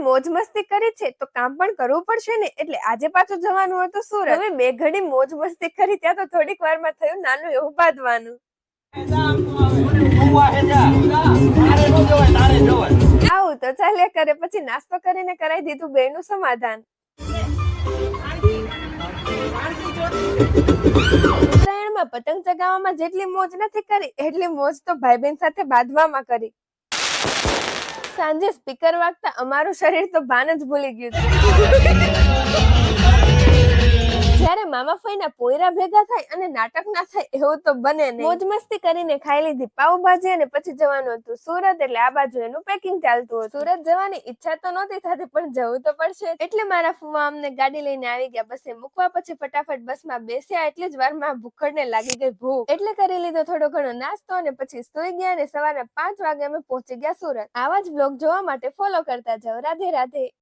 મોજ મસ્તી કરી છે તો કામ પણ કરવું પડશે ને, એટલે આજે પાછું જવાનું હતું સુરત. હવે બે ઘડી મોજ મસ્તી કરી ત્યાં તો થોડીક વારમાં થયું નાનું એવું બાંધવાનું. આવું તો ચાલ્યા કરે, પછી નાસ્તો કરીને કરાવી દીધું બેનું સમાધાન. ઉત્તરાયણમાં પતંગ ચગાવવામાં જેટલી મોજ નથી કરી એટલી મોજ તો ભાઈ બહેન સાથે બાંધવામાં કરી. સાંજે સ્પીકર વાગતા અમારું શરીર તો ભાન જ ભૂલી ગયું. જ્યારે મામા ફઈના પોયરા ભેગા થાય અને નાટક ના થાય એવું તો બને નહીં. મોજ મસ્તી કરીને ખાઈ લીધી પાવભાજી અને પછી જવાનું હતું સુરત, એટલે આ બાજુ એનું પેકિંગ ચાલતું હતું. સુરત જવાની ઈચ્છા તો નહોતી થતી પણ જવું તો પડશે, એટલે મારા ફુવા અમને ગાડી લઈને આવી ગયા. બસે મૂકવા પછી ફટાફટ બસમાં બેસ્યા એટલી જ વારમાં ભૂખડને લાગી ગઈ ભૂખ, એટલે કરી લીધો થોડો ઘણો નાસ્તો અને પછી સુઈ ગયા અને સવારે 5 વાગે અમે પહોંચી ગયા સુરત. આવા જ બ્લોગ જોવા માટે ફોલો કરતા જાઓ. રાધે રાધે.